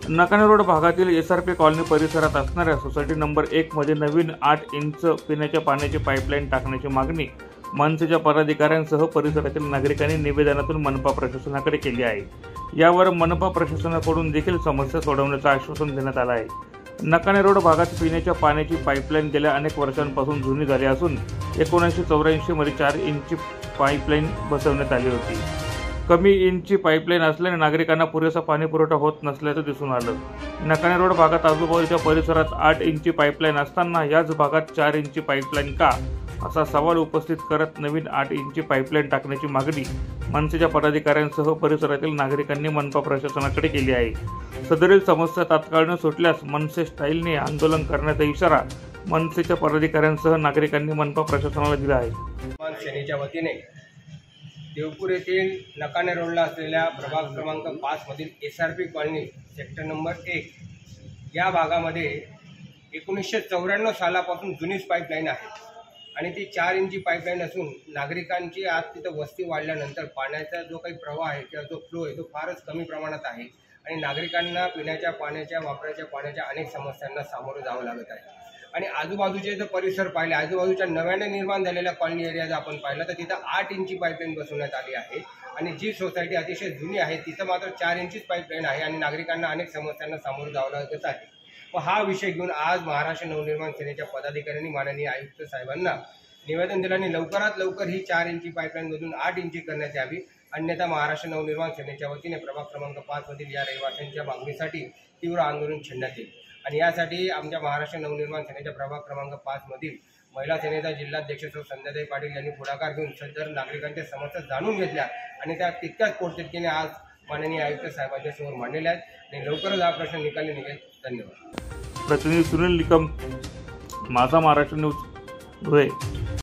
नकाने road भागातील SRP colony परिसरात असणाऱ्या सोसायटी नंबर 1 मध्ये नवीन 8 इंच पिण्याच्या पाण्याची पाईपलाईन टाकण्याची मागणी मनसेच्या पदाधिकाऱ्यांसह परिसरातील नागरिकांनी निवेदनातून मनपा प्रशासनाकडे केली आहे। यावर मनपा प्रशासनाकडून देखील समस्या सोडवण्याचं आश्वासन देण्यात आलं आहे। नकाने रोड भागात पिण्याच्या पाण्याची पाईपलाईन गेल्या अनेक वर्षांपासून जुनी झाली असून 1984 मध्ये 4 इंची पाईपलाईन बसवण्यात आली होती। कमी इंची पाईपलाईन असल्याने नागरिकांना पुरेसा पाणी पुरवठा होत नसल्याचं दिसून आलं। नकाने रोड भागात आजूबाजूच्या परिसरात 8 इंची पाईपलाईन असताना याच भागात 4 इंची पाईपलाईन का, असा सवाल उपस्थित करत नवीन 8 इंची पाईपलाईन टाकण्याची मागणी मनसेच्या पदाधिकाऱ्यांसह परिसरातील नागरिकांनी मनपा प्रशासनाकडे केली आहे। सदरील समस्या तात्काळ न सुटल्यास मनसे स्टाईलने आंदोलन करण्याचा इशारा मनसेच्या पदाधिकाऱ्यांसह नागरिकांनी मनपा प्रशासनाला दिला आहे। सेनेच्या वतीने देवपूर येथील नकाने रोडला असलेल्या प्रभाग क्रमांक 5 मधील SRP कॉलनी सेक्टर नंबर 1 या भागामध्ये 1994 सालापासून जुनीच पाईपलाईन आहे आणि ती 4 इंची पाईपलाईन असून नागरिकांची आज तिथं वस्ती वाढल्यानंतर पाण्याचा जो काही प्रवाह आहे किंवा जो फ्लो आहे तो फारच कमी प्रमाणात आहे आणि नागरिकांना पिण्याच्या पाण्याच्या वापराच्या पाण्याच्या अनेक समस्यांना सामोरं जावं लागत आहे। आणि आजूबाजूचे जर परिसर पाहिले, आजूबाजूच्या नव्याने निर्माण झालेल्या कॉलनी एरिया जर आपण पाहिलं तर तिथं 8 इंची पाईपलाईन बसवण्यात आली आहे आणि जी सोसायटी अतिशय जुनी आहे तिथं मात्र 4 इंचीच पाईपलाईन आहे आणि नागरिकांना अनेक समस्यांना सामोरं जावं लागत आहे। व हा विषय घेऊन आज महाराष्ट्र नवनिर्माण सेनेच्या पदाधिकाऱ्यांनी माननीय आयुक्त साहेबांना निवेदन दिलं आणि लवकरात लवकर ही 4 इंची पाईपलाईनमधून 8 इंची करण्यात यावी, अन्यथा महाराष्ट्र नवनिर्माण सेनेच्या वतीने प्रभाग क्रमांक 5 मधील या रहिवाशांच्या मागणीसाठी तीव्र आंदोलन छेडण्यात येईल। आणि यासाठी आमच्या महाराष्ट्र नवनिर्माण सेनेच्या प्रभाग क्रमांक 5 मधील महिला सेनेचा जिल्हाध्यक्ष सौ संध्याताई पाटील यांनी पुढाकार घेऊन सदर नागरिकांच्या समस्या जाणून घेतल्या आणि त्या तितक्याच पोटतिडकीने आज माननीय आयुक्त साहेबांच्या समोर मांडलेल्या आहेत आणि लवकरच हा प्रश्न निकाली निघेल। धन्यवाद। प्रतिनिधी सुनील निकम, माझा महाराष्ट्र न्यूज, धुळे।